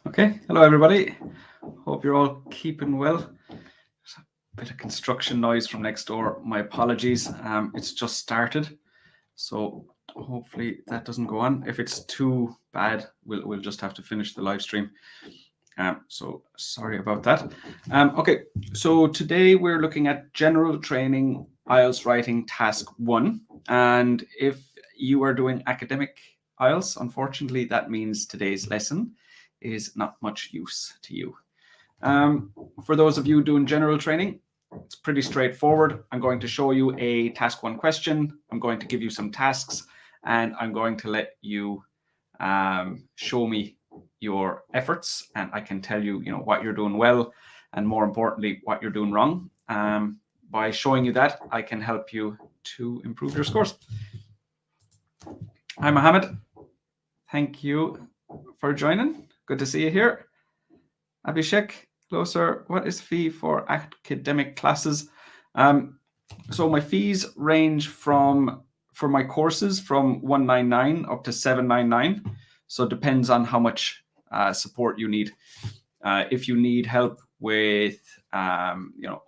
Okay, hello everybody. Hope you're all keeping well. There's a bit of construction noise from next door. My apologies. It's just started, so hopefully that doesn't go on. If it's too bad, we'll just have to finish the live stream. So sorry about that. Okay, so today we're looking at general training IELTS writing task 1, and if you are doing academic IELTS, unfortunately that means today's lesson is not much use to you. For those of you doing general training, it's pretty straightforward. I'm going to show you a task 1 question. I'm going to give you some tasks, and I'm going to let you show me your efforts, and I can tell you, what you're doing well, and more importantly, what you're doing wrong. By showing you that, I can help you to improve your scores. Hi, Mohammed. Thank you for joining. Good to see you here. Abhishek, hello, sir. What is fee for academic classes? So my fees range for my courses from $199 up to $799. So it depends on how much support you need. If you need help with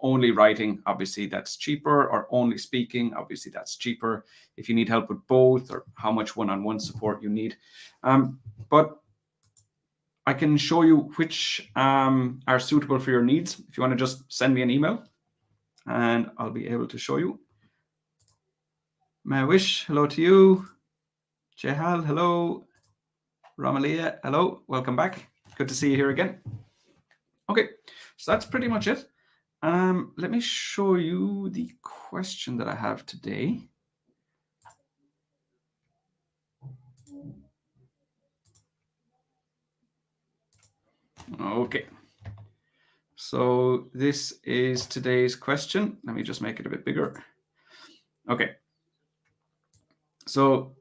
only writing, obviously that's cheaper, or only speaking, obviously that's cheaper. If you need help with both, or how much one-on-one support you need. But I can show you which are suitable for your needs. If you want to just send me an email, and I'll be able to show you. Mawish, hello to you. Jehal, hello. Ramalia, hello. Welcome back. Good to see you here again. Okay, so that's pretty much it. Let me show you the question that I have today. Okay. So this is today's question. Let me just make it a bit bigger. Okay. So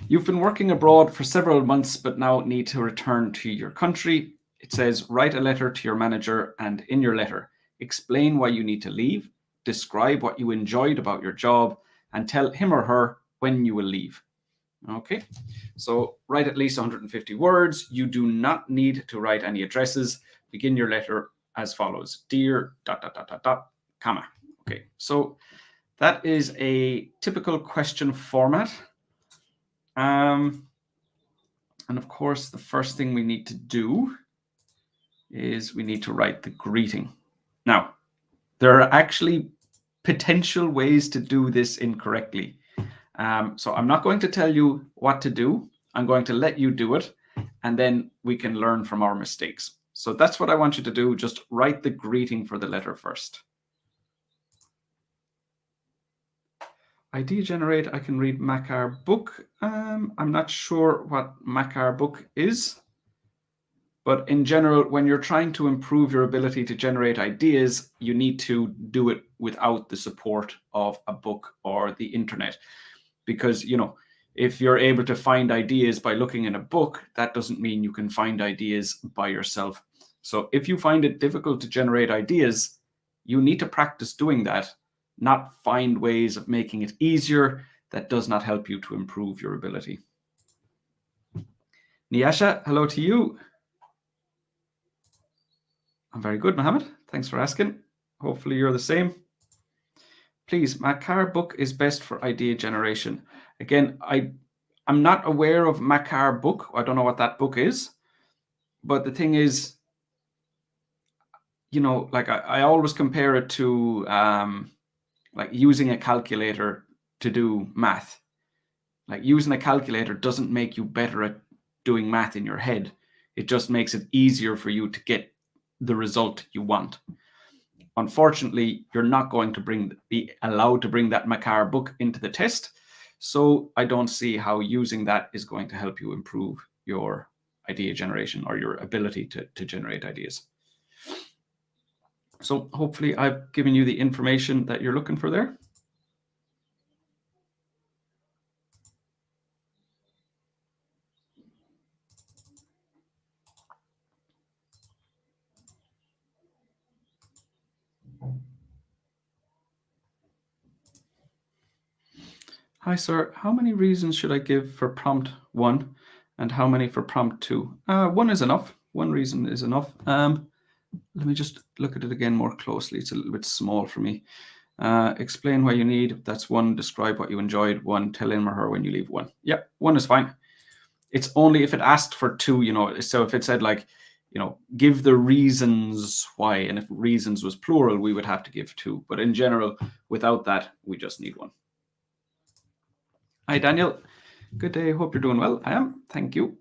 you've been working abroad for several months, but now need to return to your country. It says, write a letter to your manager, and in your letter, explain why you need to leave, describe what you enjoyed about your job, and tell him or her when you will leave. Okay, so write at least 150 words. You do not need to write any addresses. Begin your letter as follows. Dear ... comma. Okay, so that is a typical question format. And of course, the first thing we need to do is we need to write the greeting. Now, there are actually potential ways to do this incorrectly. So I'm not going to tell you what to do. I'm going to let you do it, and then we can learn from our mistakes. So that's what I want you to do. Just write the greeting for the letter first. ID generate, I can read Makar book. I'm not sure what Makar book is, but in general, when you're trying to improve your ability to generate ideas, you need to do it without the support of a book or the internet. Because, if you're able to find ideas by looking in a book, that doesn't mean you can find ideas by yourself. So if you find it difficult to generate ideas, you need to practice doing that, not find ways of making it easier. That does not help you to improve your ability. Niasha, hello to you. I'm very good, Mohammed. Thanks for asking. Hopefully you're the same. Please, Makar book is best for idea generation. Again, I'm not aware of Makar book. I don't know what that book is. But the thing is, like I always compare it to like using a calculator to do math. Like using a calculator doesn't make you better at doing math in your head. It just makes it easier for you to get the result you want. Unfortunately, you're not going to be allowed to bring that Makar book into the test. So I don't see how using that is going to help you improve your idea generation or your ability to generate ideas. So hopefully I've given you the information that you're looking for there. Hi, sir. How many reasons should I give for prompt 1 and how many for prompt 2? 1 is enough. One reason is enough. Let me just look at it again more closely. It's a little bit small for me. Explain why you need. That's one. Describe what you enjoyed. One. Tell him or her when you leave. One. Yep, one is fine. It's only if it asked for two, so if it said like, give the reasons why, and if reasons was plural, we would have to give two. But in general, without that, we just need one. Hi, Daniel. Good day. Hope you're doing well. I am. Thank you.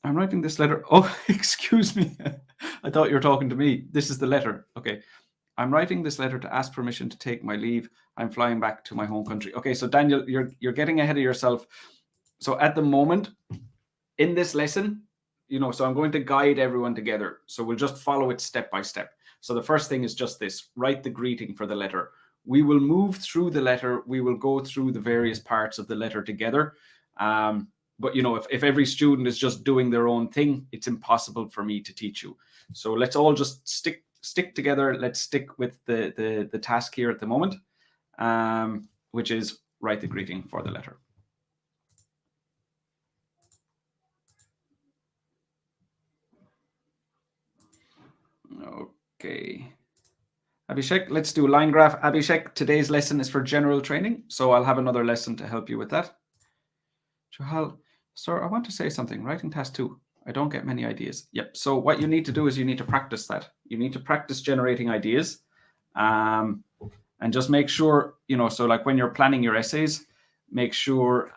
I'm writing this letter. Oh, excuse me. I thought you were talking to me. This is the letter. Okay. I'm writing this letter to ask permission to take my leave. I'm flying back to my home country. Okay, so Daniel, you're getting ahead of yourself. So at the moment, in this lesson, so I'm going to guide everyone together. So we'll just follow it step by step. So the first thing is just this: write the greeting for the letter. We will move through the letter. We will go through the various parts of the letter together. But if every student is just doing their own thing, it's impossible for me to teach you. So let's all just stick together. Let's stick with the task here at the moment, which is write the greeting for the letter. Okay. Abhishek, let's do line graph. Abhishek, today's lesson is for general training, so I'll have another lesson to help you with that. Johal, sir, I want to say something. Writing task 2. I don't get many ideas. Yep. So what you need to do is you need to practice that. You need to practice generating ideas, and just make sure, so like when you're planning your essays, make sure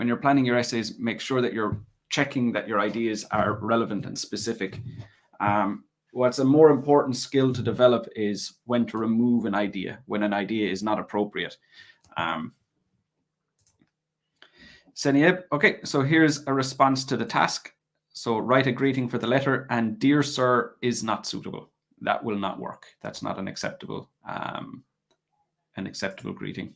that you're checking that your ideas are relevant and specific. What's a more important skill to develop is when to remove an idea, when an idea is not appropriate. Senieb, okay, so here's a response to the task. So write a greeting for the letter, and dear sir is not suitable. That will not work. That's not an acceptable greeting.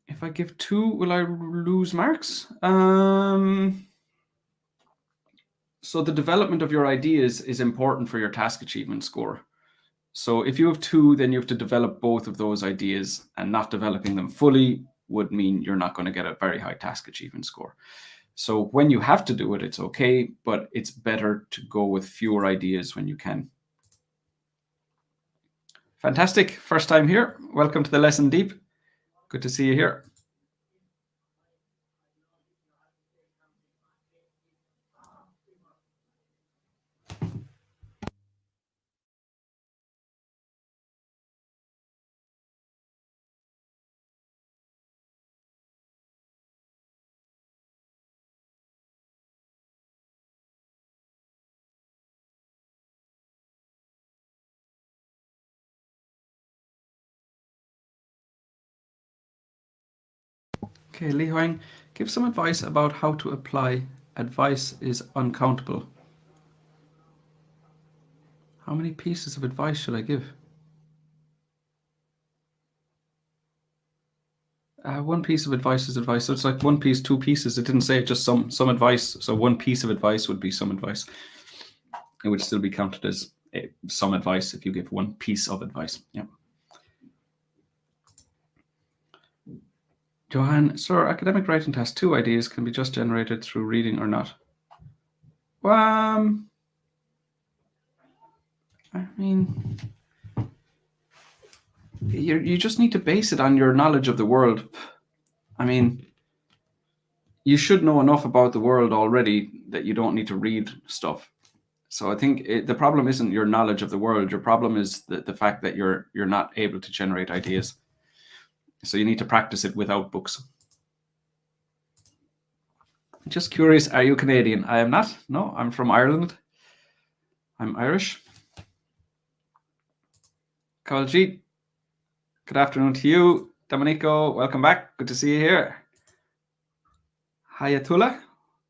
If I give 2, will I lose marks? So the development of your ideas is important for your task achievement score. So if you have 2, then you have to develop both of those ideas, and not developing them fully would mean you're not going to get a very high task achievement score. So when you have to do it, it's okay, but it's better to go with fewer ideas when you can. Fantastic. First time here. Welcome to the lesson, Deep. Good to see you here. Okay, Li Huang, give some advice about how to apply. Advice is uncountable. How many pieces of advice should I give? One piece of advice is advice. So it's like 1 piece, 2 pieces. It didn't say just some advice. So 1 piece of advice would be some advice. It would still be counted as some advice if you give 1 piece of advice. Yeah. Johan, sir, academic writing task 2 ideas can be just generated through reading or not? I mean, you just need to base it on your knowledge of the world. I mean, you should know enough about the world already that you don't need to read stuff. So I think the problem isn't your knowledge of the world. Your problem is the fact that you're not able to generate ideas. So you need to practice it without books. Just curious, are you Canadian? I am not. No, I'm from Ireland. I'm Irish. Kaljit, good afternoon to you. Domenico, welcome back. Good to see you here. Hayatullah,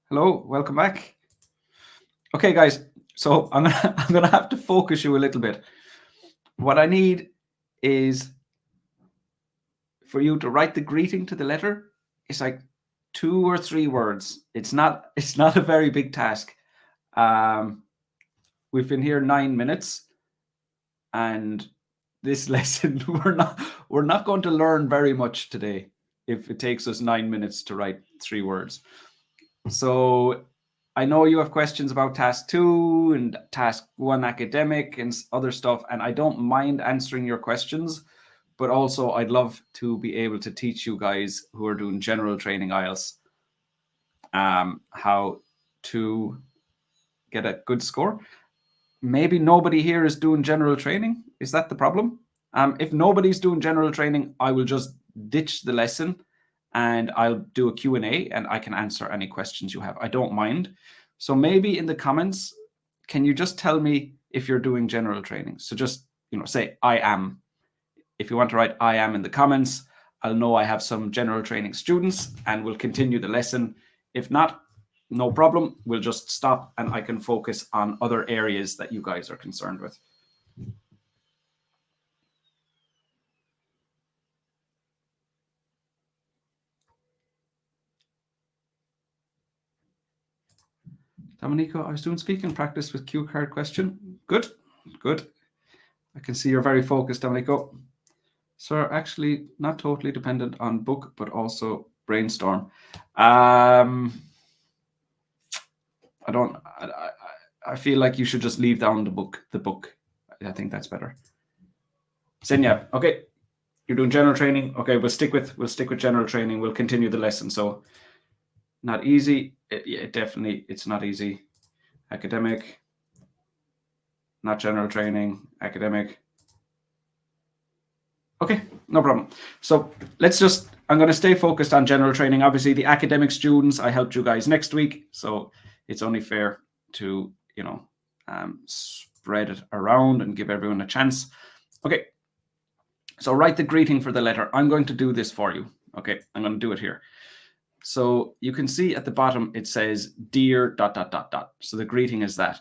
hello, welcome back. Okay, guys, so I'm gonna have to focus you a little bit. What I need is for you to write the greeting to the letter. It's like 2 or 3 words. It's not a very big task. We've been here 9 minutes, and this lesson we're not going to learn very much today if it takes us 9 minutes to write 3 words. So I know you have questions about task 2 and task 1 academic and other stuff, and I don't mind answering your questions, but also I'd love to be able to teach you guys who are doing general training IELTS how to get a good score. Maybe nobody here is doing general training. Is that the problem? If nobody's doing general training, I will just ditch the lesson and I'll do a Q&A and I can answer any questions you have. I don't mind. So maybe in the comments, can you just tell me if you're doing general training? So just, say I am. If you want to write I am in the comments, I'll know I have some general training students and we'll continue the lesson. If not, no problem. We'll just stop and I can focus on other areas that you guys are concerned with. Dominico, I was doing speaking practice with cue card question. Good, good. I can see you're very focused, Dominico. Sir, actually not totally dependent on book, but also brainstorm. I feel like you should just leave down the book. I think that's better. Senya, okay. You're doing general training. Okay, we'll stick with general training. We'll continue the lesson. So not easy. It's not easy. Academic, not general training, academic. Okay, no problem. So I'm going to stay focused on general training. Obviously, the academic students, I helped you guys next week. So it's only fair to, spread it around and give everyone a chance. Okay, so write the greeting for the letter. I'm going to do this for you. Okay, I'm going to do it here. So you can see at the bottom, it says, dear ... So the greeting is that.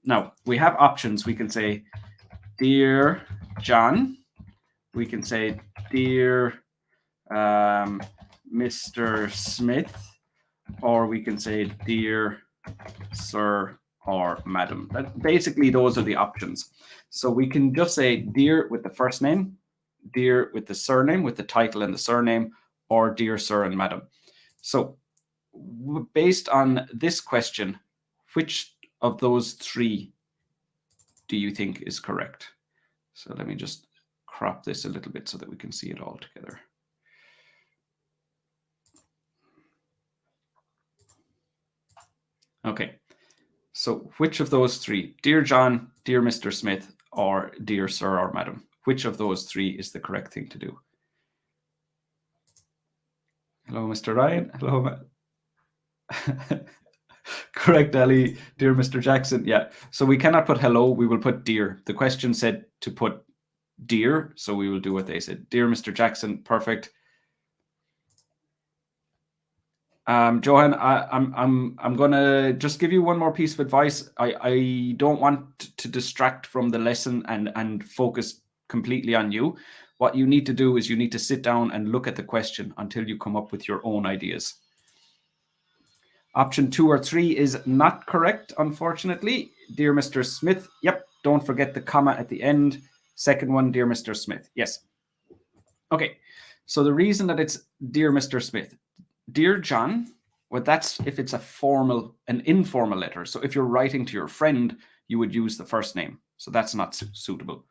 Now, we have options. We can say, dear John. We can say, dear Mr. Smith. Or we can say, dear sir or madam. Basically, those are the options. So we can just say, dear with the first name, dear with the surname, with the title and the surname, or dear sir and madam. So based on this question, which of those three do you think is correct? So let me just crop this a little bit so that we can see it all together. Okay, so which of those three, dear John, dear Mr. Smith, or dear sir or madam, which of those three is the correct thing to do? Hello, Mr. Ryan. Hello. Correct, Ali. Dear Mr. Jackson. Yeah. So we cannot put hello. We will put dear. The question said to put dear, so we will do what they said. Dear Mr. Jackson. Perfect. Johan, I'm gonna just give you one more piece of advice. I don't want to distract from the lesson and focus completely on you. What you need to do is you need to sit down and look at the question until you come up with your own ideas. Option 2 or 3 is not correct, unfortunately. Dear Mr. Smith. Yep. Don't forget the comma at the end. Second one, dear Mr. Smith. Yes. Okay. So the reason that it's dear Mr. Smith, dear John, well, that's if it's an informal letter. So if you're writing to your friend, you would use the first name. So that's not suitable.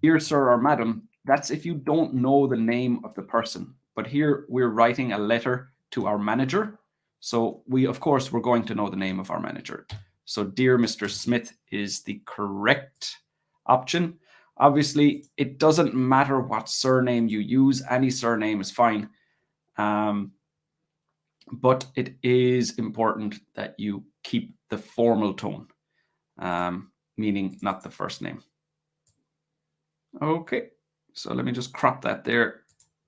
Dear sir or madam, that's if you don't know the name of the person. But here we're writing a letter to our manager. So of course, we're going to know the name of our manager. So dear Mr. Smith is the correct option. Obviously, it doesn't matter what surname you use. Any surname is fine. But it is important that you keep the formal tone, meaning not the first name. Okay, so let me just crop that there.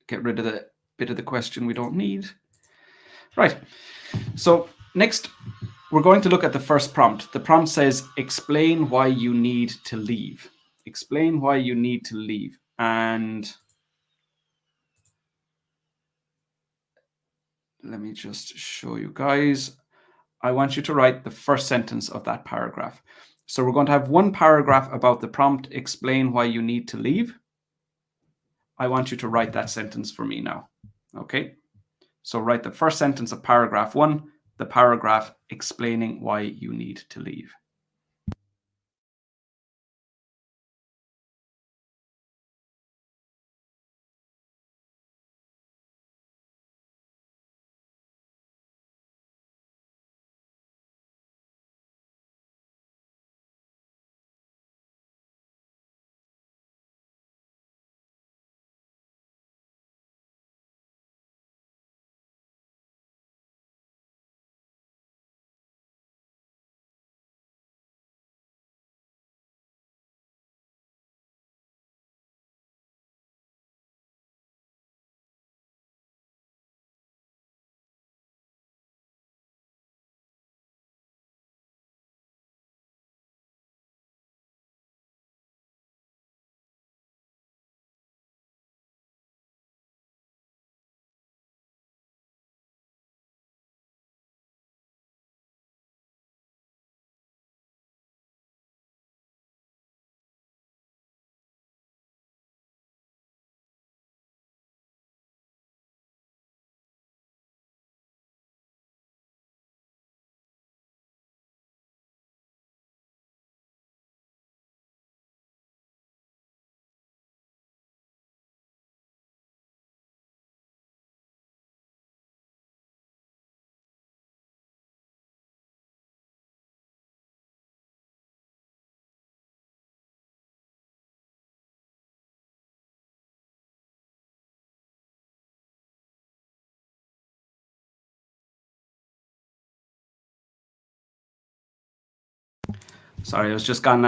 Get rid of the bit of the question we don't need. Right, so next, we're going to look at the first prompt. The prompt says, explain why you need to leave. Explain why you need to leave. And let me just show you guys. I want you to write the first sentence of that paragraph. So we're going to have one paragraph about the prompt, explain why you need to leave. I want you to write that sentence for me now. Okay. So write the first sentence of paragraph 1, the paragraph explaining why you need to leave. Sorry, I was just gone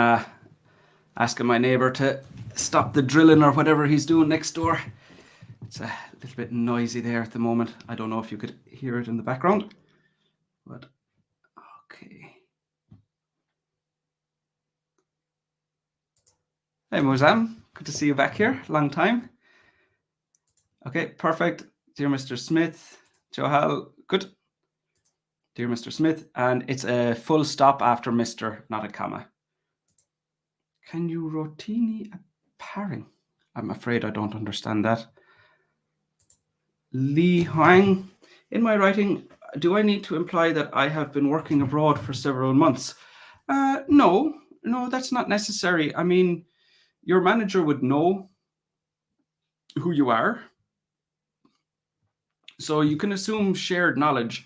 asking my neighbor to stop the drilling or whatever he's doing next door. It's a little bit noisy there at the moment. I don't know if you could hear it in the background, but okay. Hey, Mozam, good to see you back here. Long time. Okay, perfect. Dear Mr. Smith, Johal, good. Dear Mr. Smith, and it's a full stop after Mr., not a comma. Can you rotini a pairing? I'm afraid I don't understand that. Li Huang, in my writing, do I need to imply that I have been working abroad for several months? No, that's not necessary. I mean, your manager would know who you are, so you can assume shared knowledge.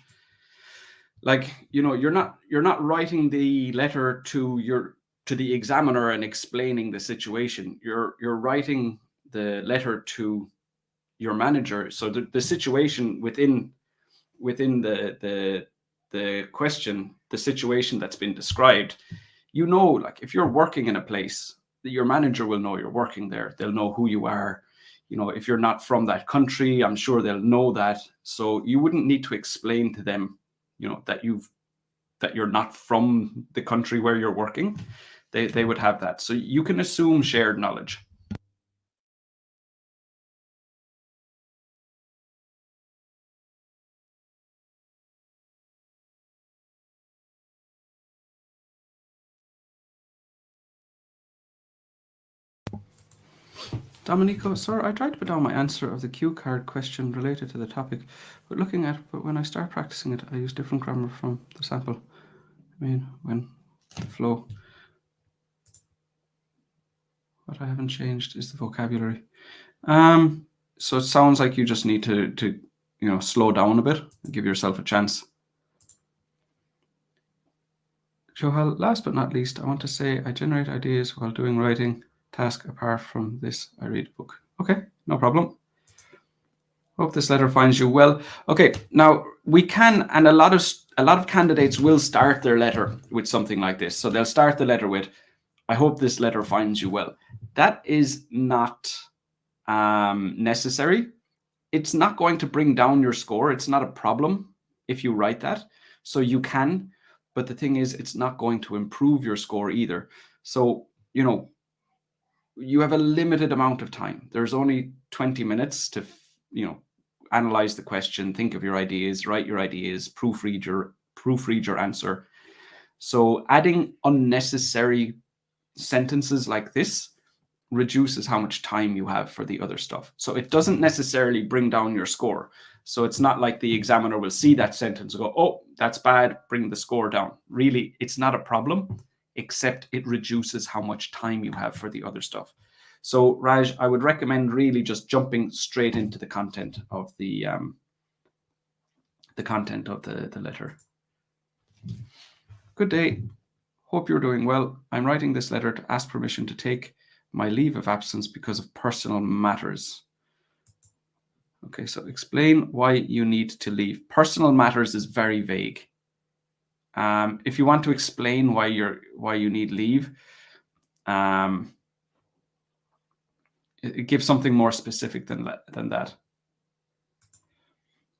Like, you're not writing the letter to the examiner and explaining the situation. You're writing the letter to your manager, so the situation within the question, the situation that's been described, like if you're working in a place, your manager will know you're working there. They'll know who you are. If you're not from that country, I'm sure they'll know that. So you wouldn't need to explain to them, that you're not from the country where you're working. They would have that. So you can assume shared knowledge. Domenico, sir, I tried to put down my answer of the cue card question related to the topic, but when I start practicing it, I use different grammar from the sample. I mean, when the flow. What I haven't changed is the vocabulary. So it sounds like you just need to slow down a bit and give yourself a chance. Johal, last but not least, I want to say I generate ideas while doing writing task. Apart from this, I read a book. Okay, no problem. Hope this letter finds you well. Okay, now we can, and a lot of candidates will start their letter with something like this. So they'll start the letter with, I hope this letter finds you well. That is not necessary. It's not going to bring down your score. It's not a problem if you write that. So you can, but the thing is, it's not going to improve your score either. So, you have a limited amount of time. There's only 20 minutes to, analyze the question, think of your ideas, write your ideas, proofread your answer. So adding unnecessary sentences like this reduces how much time you have for the other stuff. So it doesn't necessarily bring down your score. So it's not like the examiner will see that sentence and go, oh, that's bad, bring the score down. Really, it's not a problem, except it reduces how much time you have for the other stuff. So Raj, I would recommend really just jumping straight into the content of the letter. Good day. Hope you're doing well. I'm writing this letter to ask permission to take my leave of absence because of personal matters. Okay, so explain why you need to leave. Personal matters is very vague. If you want to explain why you need leave, it gives something more specific than that.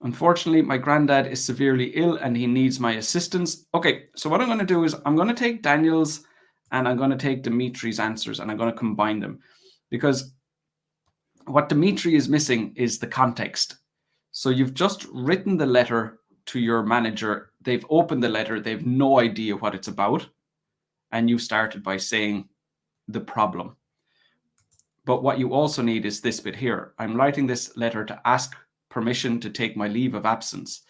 Unfortunately, my granddad is severely ill and he needs my assistance. Okay, so what I'm going to do is I'm going to take Daniel's and I'm going to take Dimitri's answers and I'm going to combine them, because what Dimitri is missing is the context. So you've just written the letter to your manager. They've opened the letter. They've no idea what it's about. And you started by saying the problem. But what you also need is this bit here. I'm writing this letter to ask permission to take my leave of absence.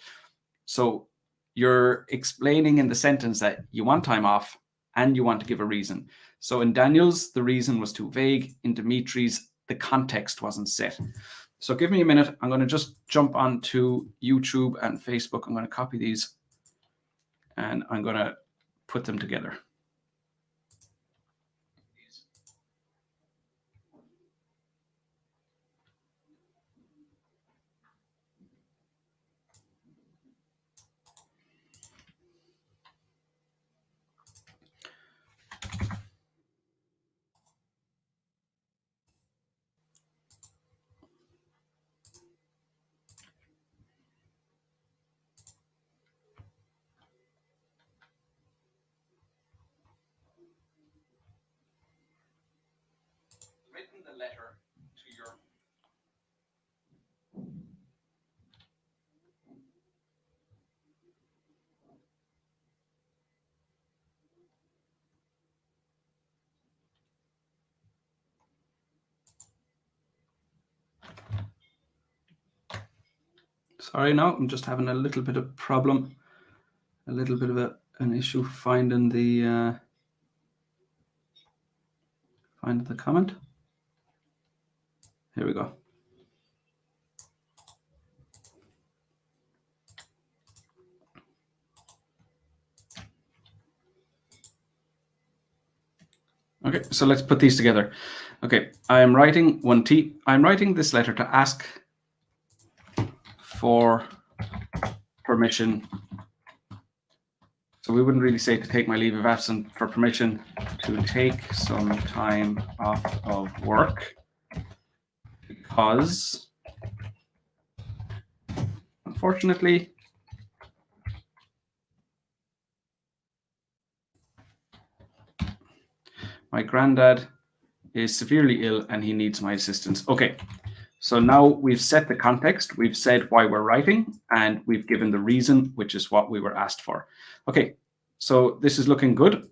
So you're explaining in the sentence that you want time off and you want to give a reason. So in Daniel's, the reason was too vague. In Dimitri's, the context wasn't set. So give me a minute. I'm going to just jump onto YouTube and Facebook. I'm going to copy these and I'm going to put them together. Written the letter to your Sorry, no, I'm just having a little bit of problem, a little bit of an issue finding the comment. Here we go. Okay, so let's put these together. Okay, I'm writing I'm writing this letter to ask for permission. So we wouldn't really say to take my leave of absence, for permission to take some time off of work, because unfortunately my granddad is severely ill and he needs my assistance. Okay, so now we've set the context, we've said why we're writing, and we've given the reason, which is what we were asked for. Okay, so this is looking good.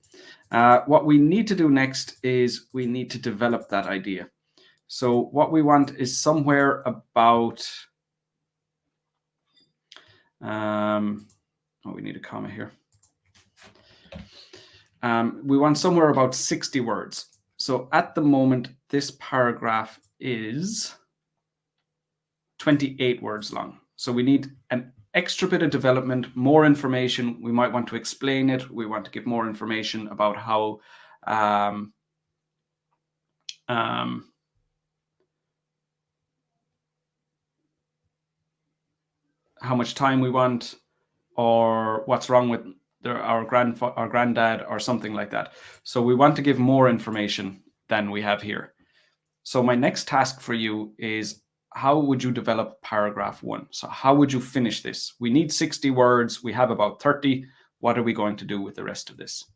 What we need to do next is we need to develop that idea. So what we want is somewhere about, we need a comma here. We want somewhere about 60 words. So at the moment, this paragraph is 28 words long. So we need an extra bit of development, more information. We might want to explain it. We want to give more information about how much time we want, or what's wrong with our granddad, or something like that. So we want to give more information than we have here. So my next task for you is, how would you develop paragraph 1? So how would you finish this? We need 60 words. We have about 30. What are we going to do with the rest of this?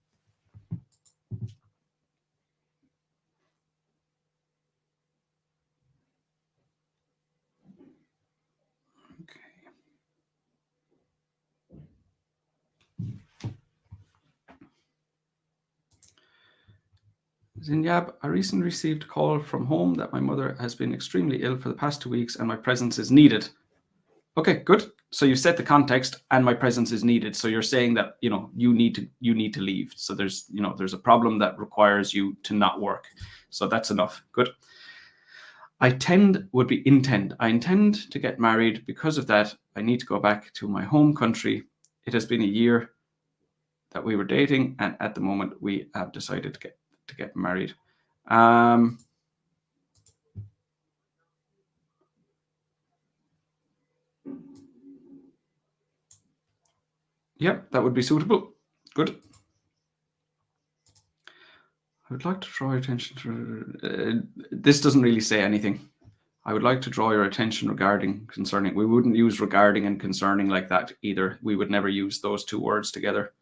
Zinyab, I recently received a call from home that my mother has been extremely ill for the past 2 weeks and my presence is needed. Okay, good. So you've set the context and my presence is needed. So you're saying that, you need to leave. So there's a problem that requires you to not work. So that's enough. Good. I intend to get married. Because of that, I need to go back to my home country. It has been a year that we were dating, and at the moment we have decided to get married. Yeah, that would be suitable. Good. I would like to draw your attention to... this doesn't really say anything. I would like to draw your attention concerning. We wouldn't use regarding and concerning like that either. We would never use those two words together.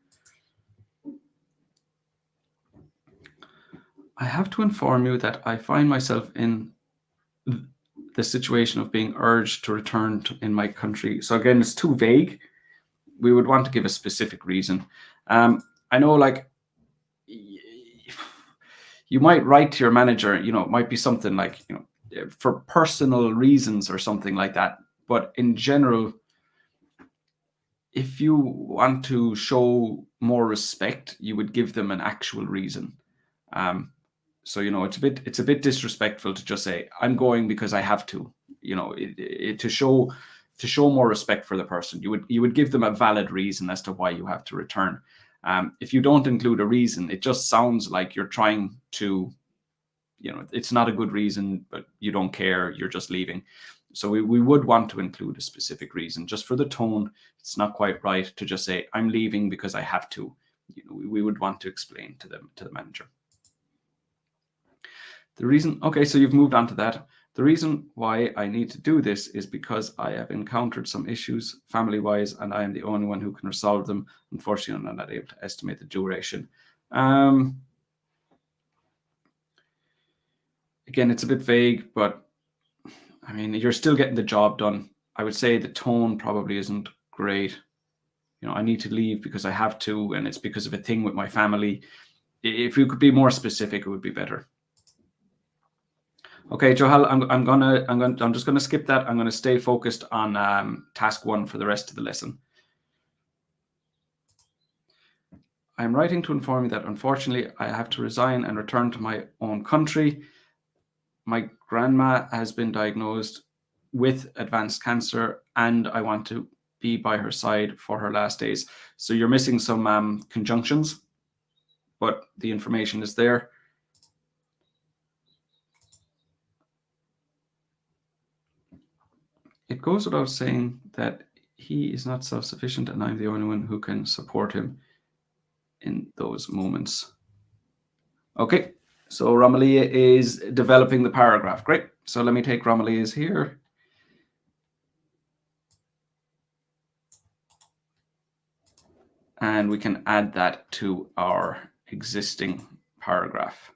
I have to inform you that I find myself in the situation of being urged to return in my country. So again, it's too vague. We would want to give a specific reason. I know, like, you might write to your manager, it might be something like, for personal reasons or something like that. But in general, if you want to show more respect, you would give them an actual reason. So it's a bit disrespectful to just say I'm going because I have to. To show more respect for the person, you would give them a valid reason as to why you have to return. If you don't include a reason, it just sounds like you're trying to, it's not a good reason, but you don't care, you're just leaving. So we would want to include a specific reason. Just for the tone, it's not quite right to just say I'm leaving because I have to. We would want to explain to the manager. The reason, okay, so you've moved on to that. The reason why I need to do this is because I have encountered some issues family-wise, and I am the only one who can resolve them. Unfortunately, I'm not able to estimate the duration. Again, it's a bit vague, but I mean, you're still getting the job done. I would say the tone probably isn't great. I need to leave because I have to, and it's because of a thing with my family. If you could be more specific, it would be better. Okay, Johal, I'm just gonna skip that. I'm gonna stay focused on task 1 for the rest of the lesson. I'm writing to inform you that unfortunately I have to resign and return to my own country. My grandma has been diagnosed with advanced cancer, and I want to be by her side for her last days. So you're missing some conjunctions, but the information is there. It goes without saying that he is not self-sufficient, and I'm the only one who can support him in those moments. Okay, so Romalia is developing the paragraph. Great. So let me take Romalia's here. And we can add that to our existing paragraph.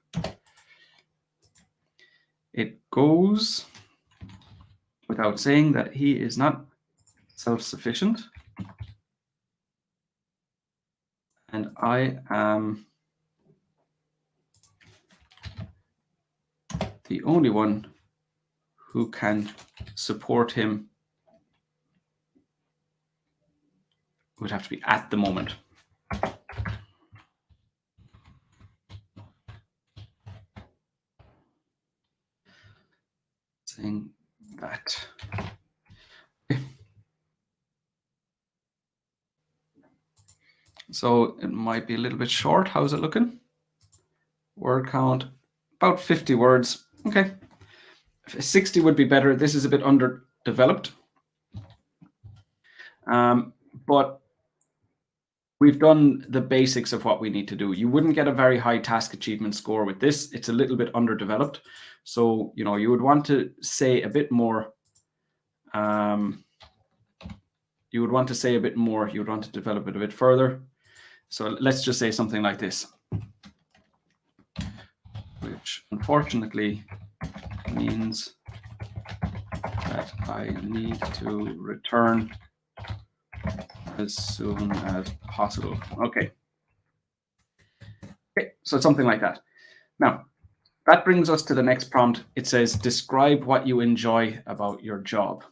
It goes without saying that he is not self-sufficient, and I am the only one who can support him. It would have to be at the moment. Saying that. Okay. So it might be a little bit short. How's it looking? Word count, about 50 words. Okay. 60 would be better. This is a bit underdeveloped. But we've done the basics of what we need to do. You wouldn't get a very high task achievement score with this. It's a little bit underdeveloped. So, you would want to say a bit more. You would want to say a bit more. You would want to develop it a bit further. So let's just say something like this, which unfortunately means that I need to return as soon as possible. Okay. Okay, so something like that. Now, that brings us to the next prompt. It says, describe what you enjoy about your job.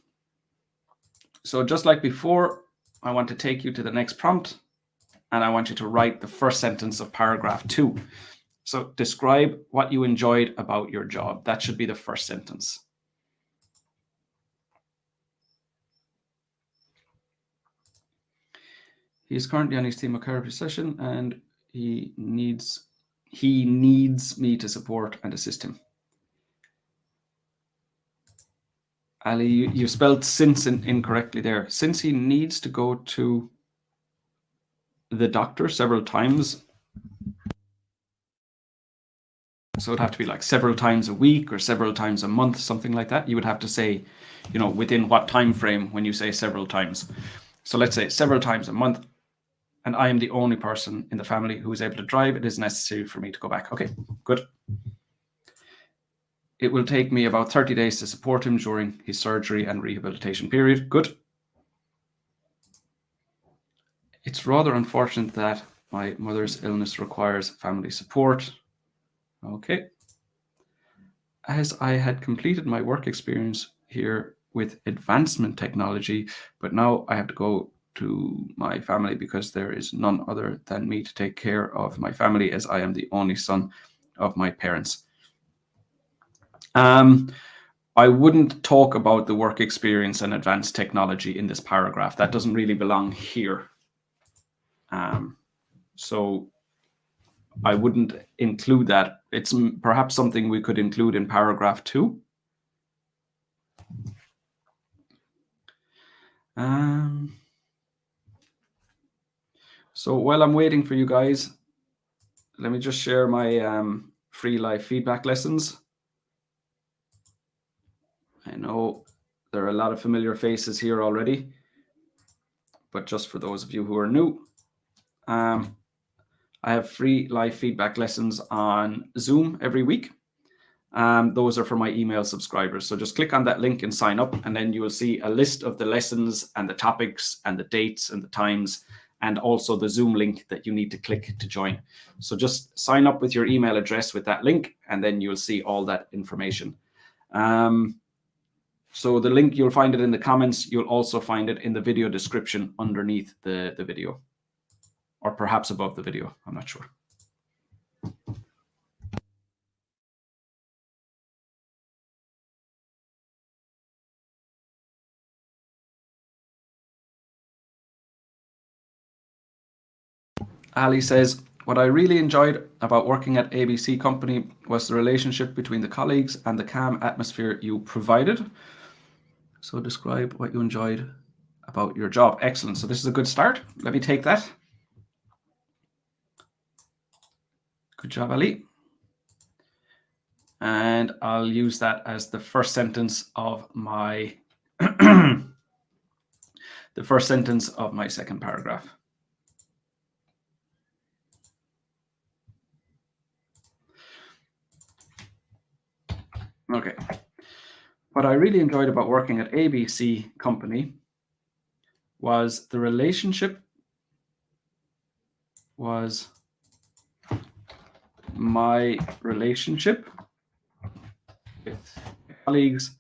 So just like before, I want to take you to the next prompt, and I want you to write the first sentence of paragraph 2. So describe what you enjoyed about your job. That should be the first sentence. He is currently on his chemotherapy session, and he needs me to support and assist him. Ali, you spelled since incorrectly there. Since he needs to go to the doctor several times, so it'd have to be like several times a week or several times a month, something like that. You would have to say, within what time frame when you say several times. So let's say several times a month, and I am the only person in the family who is able to drive. It is necessary for me to go back. Okay, good. It will take me about 30 days to support him during his surgery and rehabilitation period. Good. It's rather unfortunate that my mother's illness requires family support. Okay. As I had completed my work experience here with advancement technology, but now I have to go to my family because there is none other than me to take care of my family, as I am the only son of my parents. I wouldn't talk about the work experience and advanced technology in this paragraph. That doesn't really belong here. So I wouldn't include that. It's perhaps something we could include in paragraph 2. So while I'm waiting for you guys, let me just share my free live feedback lessons. I know there are a lot of familiar faces here already, but just for those of you who are new, I have free live feedback lessons on Zoom every week. Those are for my email subscribers. So just click on that link and sign up, and then you will see a list of the lessons and the topics and the dates and the times, and also the Zoom link that you need to click to join. So just sign up with your email address with that link, and then you'll see all that information. So the link, you'll find it in the comments. You'll also find it in the video description underneath the video, or perhaps above the video. I'm not sure. Ali says, what I really enjoyed about working at ABC Company was the relationship between the colleagues and the calm atmosphere you provided. So describe what you enjoyed about your job. Excellent. So this is a good start. Let me take that. Good job, Ali. And I'll use that as the first sentence of my the first sentence of my second paragraph. Okay. What I really enjoyed about working at ABC Company was the relationship was my relationship with colleagues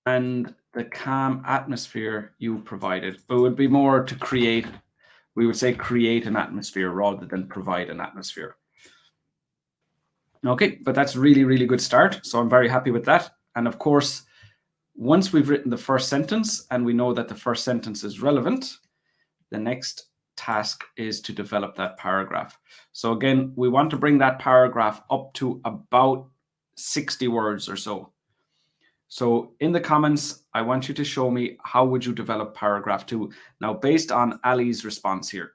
and the calm atmosphere you provided. It would be more to create, we would say create an atmosphere rather than provide an atmosphere. Okay, but that's really, really good start. So I'm very happy with that. And of course, once we've written the first sentence and we know that the first sentence is relevant, the next task is to develop that paragraph. So again, we want to bring that paragraph up to about 60 words or so. So in the comments, I want you to show me how would you develop paragraph 2. Now, based on Ali's response here.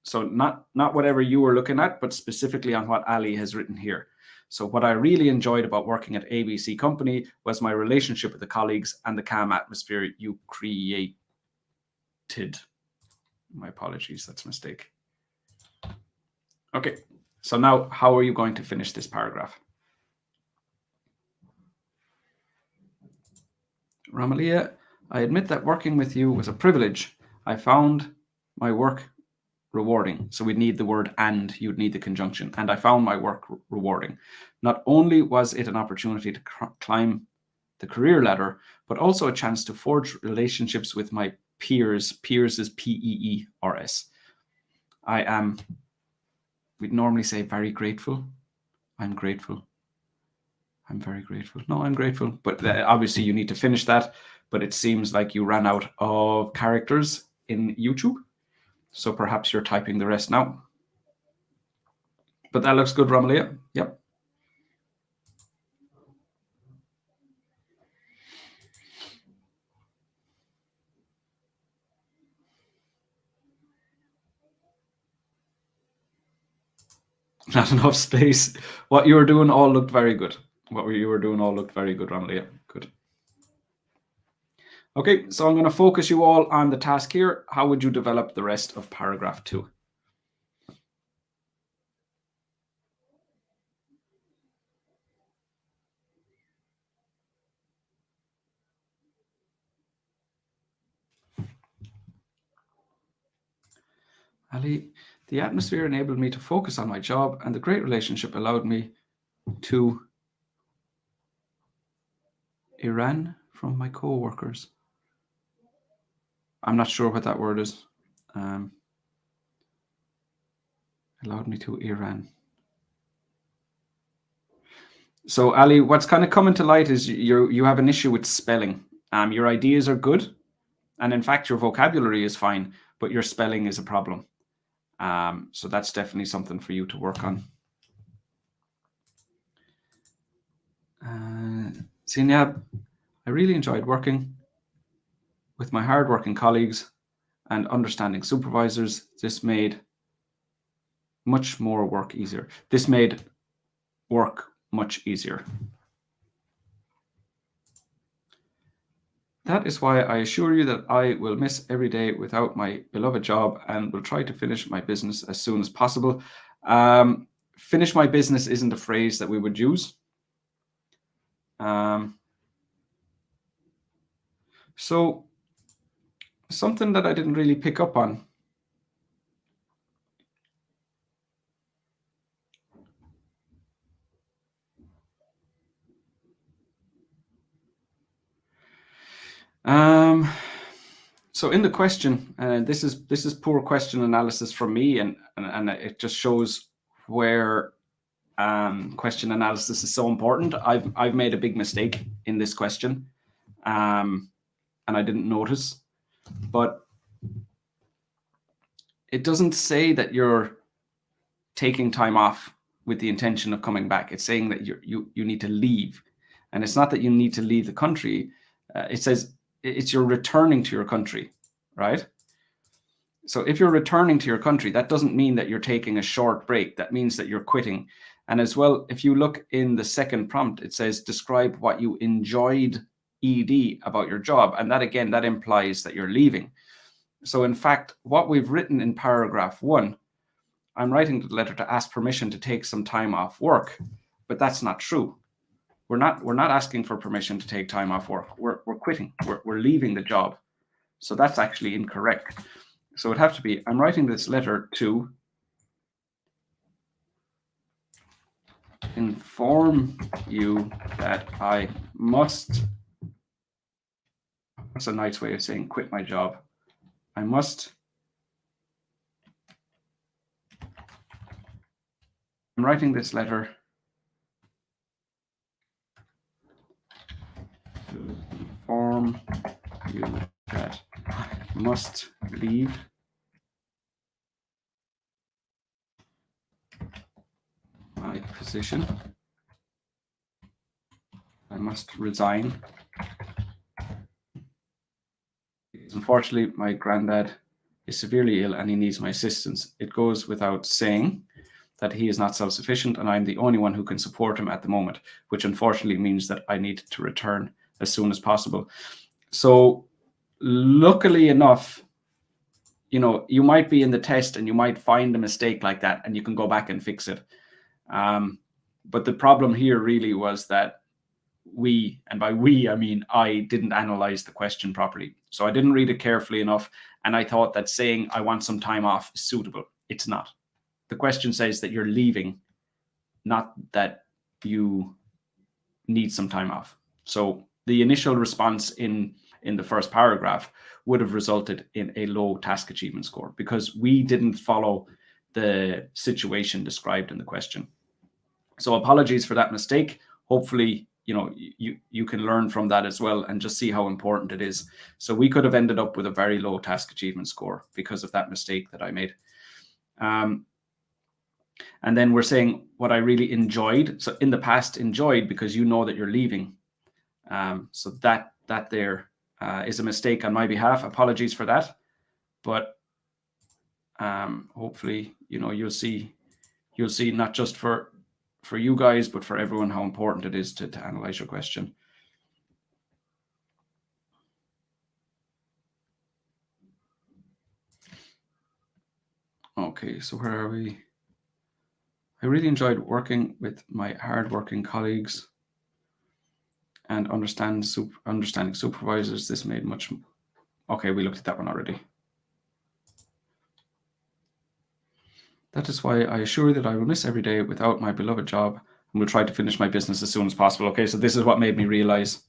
So not whatever you were looking at, but specifically on what Ali has written here. So what I really enjoyed about working at ABC Company was my relationship with the colleagues and the calm atmosphere you created. My apologies, that's a mistake. Okay, so now how are you going to finish this paragraph? Ramalia, I admit that working with you was a privilege. I found my work rewarding. So we'd need the word and, you'd need the conjunction. And I found my work rewarding. Not only was it an opportunity to climb the career ladder, but also a chance to forge relationships with my peers. Peers is P-E-E-R-S. I am, we'd normally say very grateful. I'm grateful. I'm very grateful. No, I'm grateful. But obviously you need to finish that. But it seems like you ran out of characters in YouTube. So perhaps you're typing the rest now. But that looks good, Romalia. Yep. Not enough space. What you were doing all looked very good. Romalia. Good. Okay, so I'm going to focus you all on the task here. How would you develop the rest of paragraph 2? Ali, the atmosphere enabled me to focus on my job, and the great relationship allowed me to Iran from my co-workers. I'm not sure what that word is. Allowed me to Iran. So Ali, what's kind of coming to light is you have an issue with spelling. Your ideas are good, and in fact your vocabulary is fine, but your spelling is a problem. So that's definitely something for you to work on. Zinyab, I really enjoyed working with my hardworking colleagues and understanding supervisors. This made much more work easier. This made work much easier. That is why I assure you that I will miss every day without my beloved job and will try to finish my business as soon as possible. Finish my business isn't a phrase that we would use. So something that I didn't really pick up on. So in the question, this is poor question analysis from me, and it just shows where question analysis is so important. I've made a big mistake in this question, and I didn't notice, but it doesn't say that you're taking time off with the intention of coming back. It's saying that you need to leave, and it's not that you need to leave the country. It says it's you're returning to your country, right? So if you're returning to your country, that doesn't mean that you're taking a short break. That means that you're quitting. And as well, if you look in the second prompt, it says describe what you enjoyed ED about your job. And that again, that implies that you're leaving. So in fact, what we've written in paragraph 1, I'm writing the letter to ask permission to take some time off work, but that's not true. We're not asking for permission to take time off work. We're quitting. We're leaving the job. So that's actually incorrect. So it'd have to be, I'm writing this letter to inform you that I must, that's a nice way of saying quit my job. I must, I'm writing this letter to inform you that I must leave my position. I must resign. Unfortunately, my granddad is severely ill and he needs my assistance. It goes without saying that he is not self-sufficient and I'm the only one who can support him at the moment, which unfortunately means that I need to return as soon as possible. So luckily enough, you might be in the test and you might find a mistake like that and you can go back and fix it. But the problem here really was that we, and by we, I mean I, didn't analyze the question properly. So I didn't read it carefully enough, and I thought that saying I want some time off is suitable. It's not. The question says that you're leaving, not that you need some time off. So the initial response in the first paragraph would have resulted in a low task achievement score because we didn't follow the situation described in the question. So apologies for that mistake. Hopefully, you can learn from that as well and just see how important it is. So we could have ended up with a very low task achievement score because of that mistake that I made. And then we're saying what I really enjoyed. So in the past, enjoyed, because you know that you're leaving. So that there is a mistake on my behalf. Apologies for that. But hopefully, you'll see not just for you guys, but for everyone, how important it is to analyze your question. Okay, so where are we? I really enjoyed working with my hardworking colleagues and understanding supervisors. This made much. Okay, we looked at that one already. That is why I assure you that I will miss every day without my beloved job and will try to finish my business as soon as possible. Okay, so this is what made me realize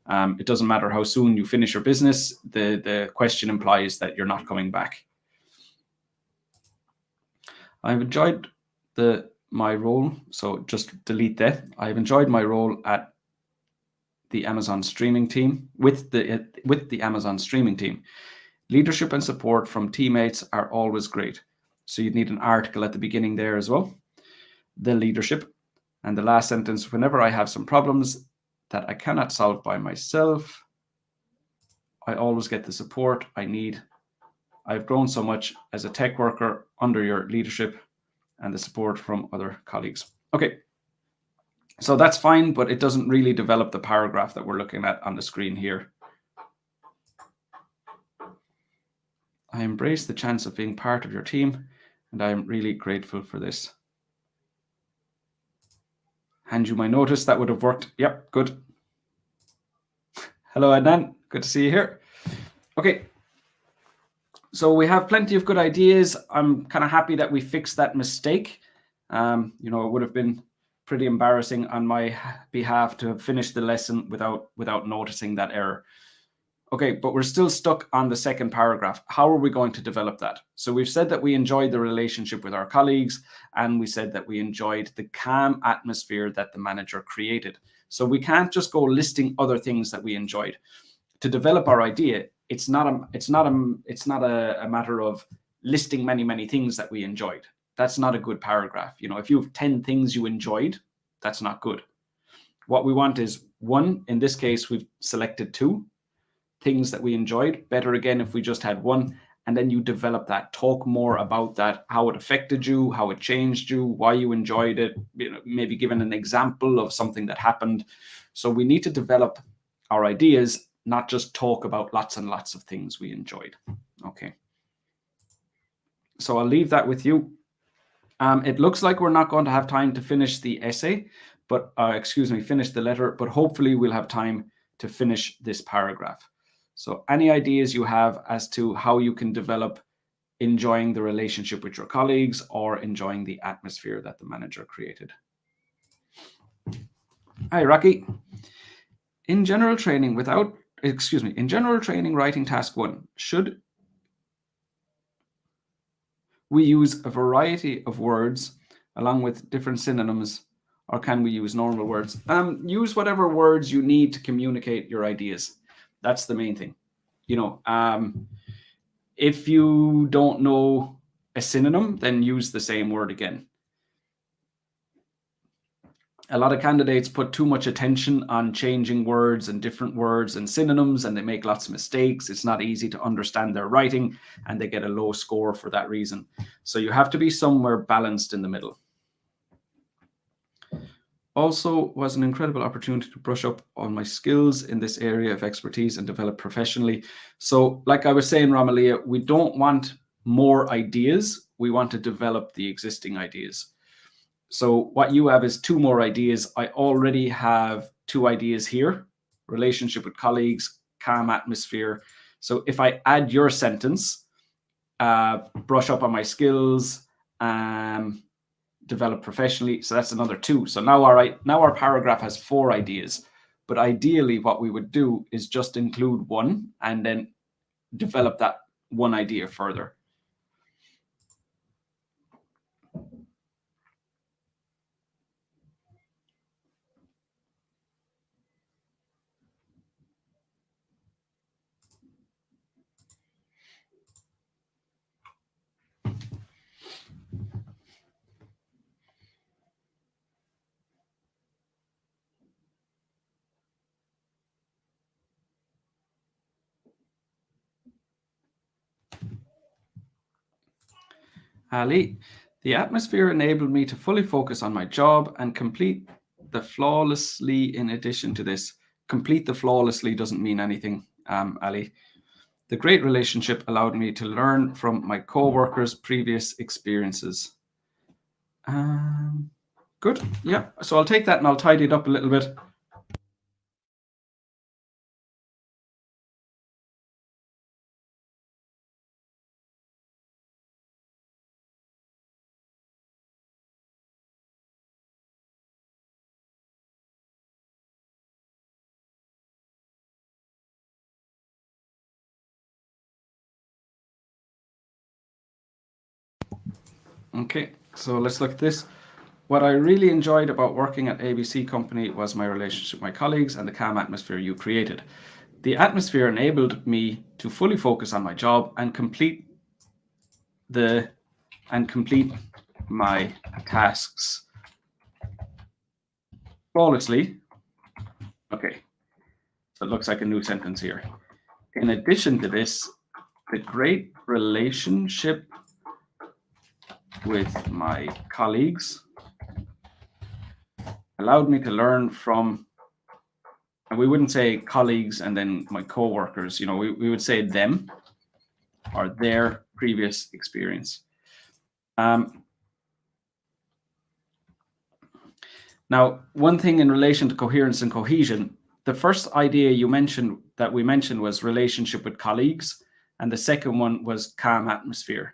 it doesn't matter how soon you finish your business. The question implies that you're not coming back. I've enjoyed my role, so just delete that. I've enjoyed my role at the Amazon streaming team with the Amazon streaming team. Leadership and support from teammates are always great. So you'd need an article at the beginning there as well. The leadership. And the last sentence, whenever I have some problems that I cannot solve by myself, I always get the support I need. I've grown so much as a tech worker under your leadership and the support from other colleagues. Okay, so that's fine, but it doesn't really develop the paragraph that we're looking at on the screen here. I embrace the chance of being part of your team, and I am really grateful for this. Hand you my notice, that would have worked. Yep, good. Hello, Adnan. Good to see you here. Okay. So we have plenty of good ideas. I'm kind of happy that we fixed that mistake. It would have been pretty embarrassing on my behalf to have finished the lesson without noticing that error. Okay, but we're still stuck on the second paragraph. How are we going to develop that? So we've said that we enjoyed the relationship with our colleagues, and we said that we enjoyed the calm atmosphere that the manager created. So we can't just go listing other things that we enjoyed. To develop our idea, it's not a matter of listing many things that we enjoyed. That's not a good paragraph. If you have 10 things you enjoyed, that's not good. What we want is one. In this case, we've selected 2 things that we enjoyed. Better again if we just had 1, and then you develop that. Talk more about that, how it affected you, how it changed you, why you enjoyed it, maybe given an example of something that happened. So we need to develop our ideas, not just talk about lots and lots of things we enjoyed. Okay. So I'll leave that with you. It looks like we're not going to have time to finish the essay, but finish the letter, but hopefully we'll have time to finish this paragraph. So any ideas you have as to how you can develop enjoying the relationship with your colleagues or enjoying the atmosphere that the manager created? Hi, Rocky. In general training writing task 1, should we use a variety of words along with different synonyms, or can we use normal words? Use whatever words you need to communicate your ideas. That's the main thing. If you don't know a synonym, then use the same word again. A lot of candidates put too much attention on changing words and different words and synonyms, and they make lots of mistakes. It's not easy to understand their writing, and they get a low score for that reason. So you have to be somewhere balanced in the middle. Also, was an incredible opportunity to brush up on my skills in this area of expertise and develop professionally. So like I was saying, Ramalia, we don't want more ideas. We want to develop the existing ideas. So what you have is 2 more ideas. I already have 2 ideas here: relationship with colleagues, calm atmosphere. So if I add your sentence, brush up on my skills, develop professionally, so that's another 2. So now our paragraph has 4 ideas. But ideally, what we would do is just include 1 and then develop that 1 idea further. Ali, the atmosphere enabled me to fully focus on my job and complete the flawlessly. In addition to this, complete the flawlessly doesn't mean anything, Ali. The great relationship allowed me to learn from my co-workers' previous experiences. Good. Yeah. So I'll take that and I'll tidy it up a little bit. Okay, so let's look at this. What I really enjoyed about working at ABC Company was my relationship with my colleagues and the calm atmosphere you created. The atmosphere enabled me to fully focus on my job and complete my tasks flawlessly. Okay, so it looks like a new sentence here. In addition to this, the great relationship with my colleagues allowed me to learn from, and we wouldn't say colleagues and then my co-workers, we would say them or their previous experience. Now, one thing in relation to coherence and cohesion, the first idea we mentioned was relationship with colleagues, and the second one was calm atmosphere.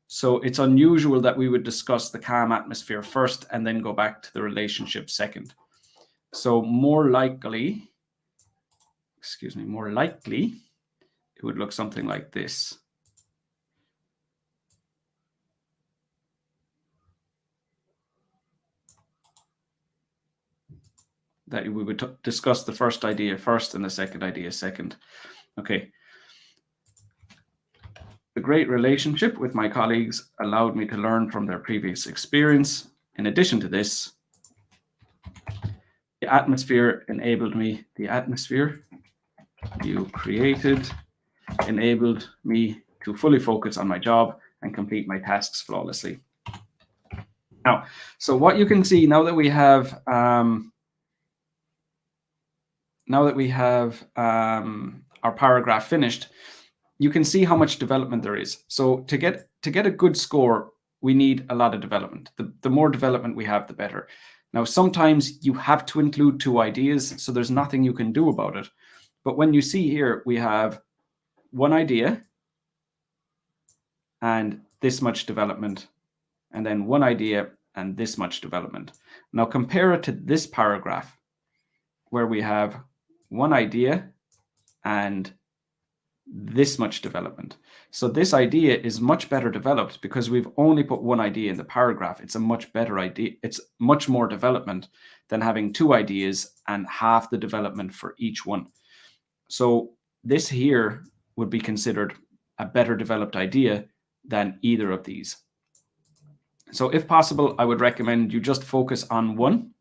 So it's unusual that we would discuss the calm atmosphere first and then go back to the relationship second. So more likely, it would look something like this. That we would discuss the first idea first and the second idea second. Okay. The great relationship with my colleagues allowed me to learn from their previous experience. In addition to this, the atmosphere you created enabled me to fully focus on my job and complete my tasks flawlessly. Now, so what you can see now that we have our paragraph finished, you can see how much development there is. So to get a good score, we need a lot of development. The more development we have, the better. Now, sometimes you have to include 2 ideas, so there's nothing you can do about it. But when you see here, we have 1 idea and this much development, and then 1 idea and this much development. Now compare it to this paragraph where we have 1 idea and this much development. So this idea is much better developed because we've only put 1 idea in the paragraph. It's a much better idea. It's much more development than having 2 ideas and half the development for each one. So this here would be considered a better developed idea than either of these. So if possible, I would recommend you just focus on 1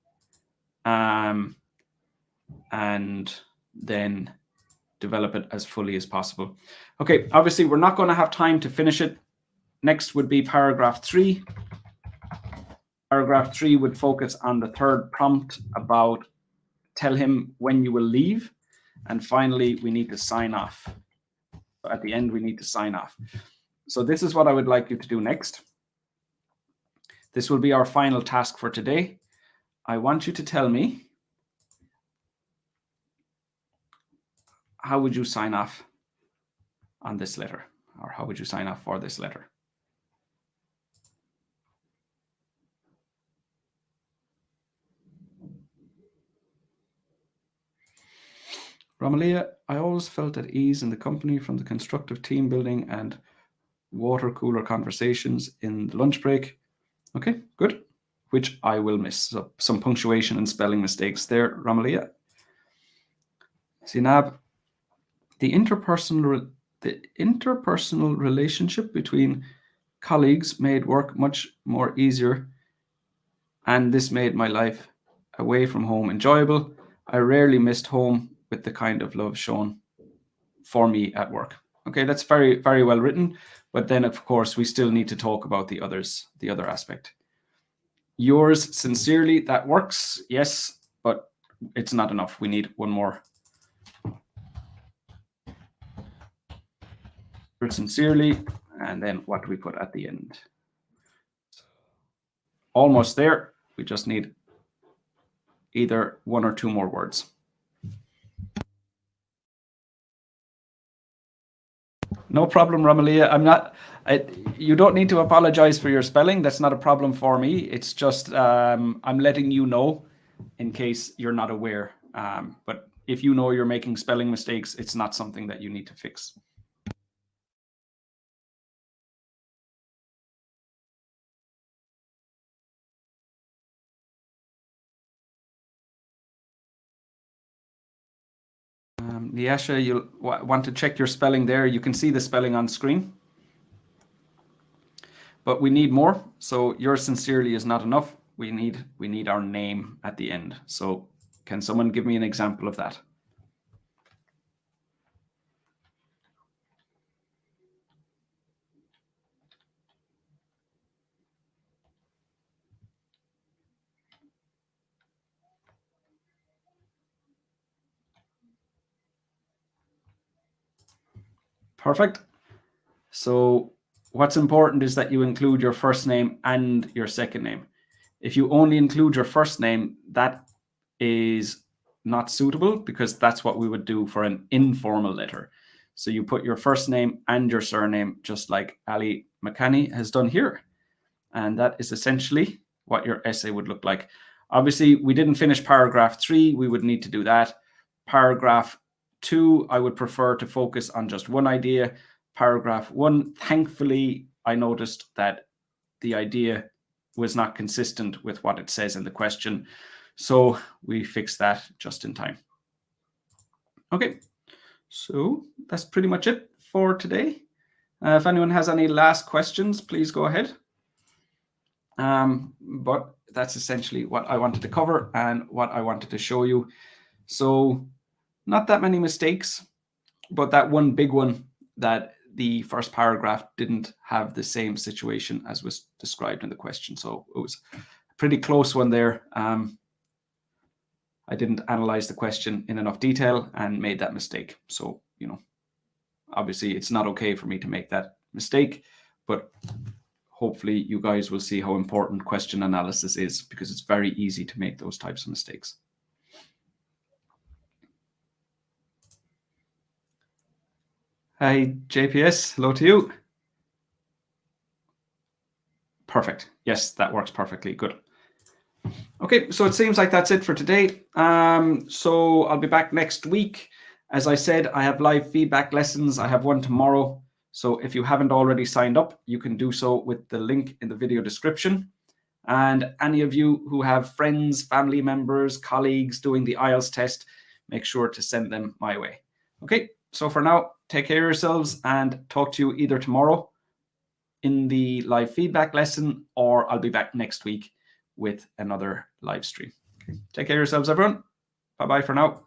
and then develop it as fully as possible. Okay, obviously we're not going to have time to finish it. Next would be paragraph 3. Paragraph 3 would focus on the 3rd prompt about tell him when you will leave. And finally, we need to sign off. At the end, we need to sign off. So this is what I would like you to do next. This will be our final task for today. I want you to tell me, how would you sign off? on this letter? Or how would you sign off for this letter? Romalia, I always felt at ease in the company from the constructive team building and water cooler conversations in the lunch break. Okay, good. Which I will miss. So some punctuation and spelling mistakes there, Romalia. Sinab, the interpersonal relationship between colleagues made work much more easier, and this made my life away from home enjoyable. I rarely missed home with the kind of love shown for me at work. Okay, that's very, very well written. But then, of course, we still need to talk about the other aspect. Yours sincerely, that works, yes, but it's not enough. We need one more. Yours sincerely, and then what do we put at the end? Almost there. We just need either one or two more words. No problem, Romalia. You don't need to apologize for your spelling. That's not a problem for me. It's just I'm letting you know in case you're not aware. But if you know you're making spelling mistakes, it's not something that you need to fix. Niasha, you'll want to check your spelling there. You can see the spelling on screen. But we need more. So yours sincerely is not enough. We need our name at the end. So can someone give me an example of that? Perfect. So what's important is that you include your first name and your second name. If you only include your first name, that is not suitable because that's what we would do for an informal letter. So you put your first name and your surname, just like Ali Makani has done here. And that is essentially what your essay would look like. Obviously, we didn't finish paragraph 3. We would need to do that. Paragraph 2, I would prefer to focus on just one idea. Paragraph 1, thankfully, I noticed that the idea was not consistent with what it says in the question. So we fixed that just in time. Okay, so that's pretty much it for today. If anyone has any last questions, please go ahead. But that's essentially what I wanted to cover and what I wanted to show you. So not that many mistakes, but that one big one that the first paragraph didn't have the same situation as was described in the question. So it was a pretty close one there. I didn't analyze the question in enough detail and made that mistake. So, obviously it's not okay for me to make that mistake, but hopefully you guys will see how important question analysis is because it's very easy to make those types of mistakes. Hi, JPS, hello to you. Perfect. Yes, that works perfectly. Good. Okay, so it seems like that's it for today. So I'll be back next week. As I said, I have live feedback lessons. I have one tomorrow. So if you haven't already signed up, you can do so with the link in the video description. And any of you who have friends, family members, colleagues doing the IELTS test, make sure to send them my way. Okay, so for now, take care of yourselves and talk to you either tomorrow in the live feedback lesson, or I'll be back next week with another live stream. Okay. Take care of yourselves, everyone. Bye-bye for now.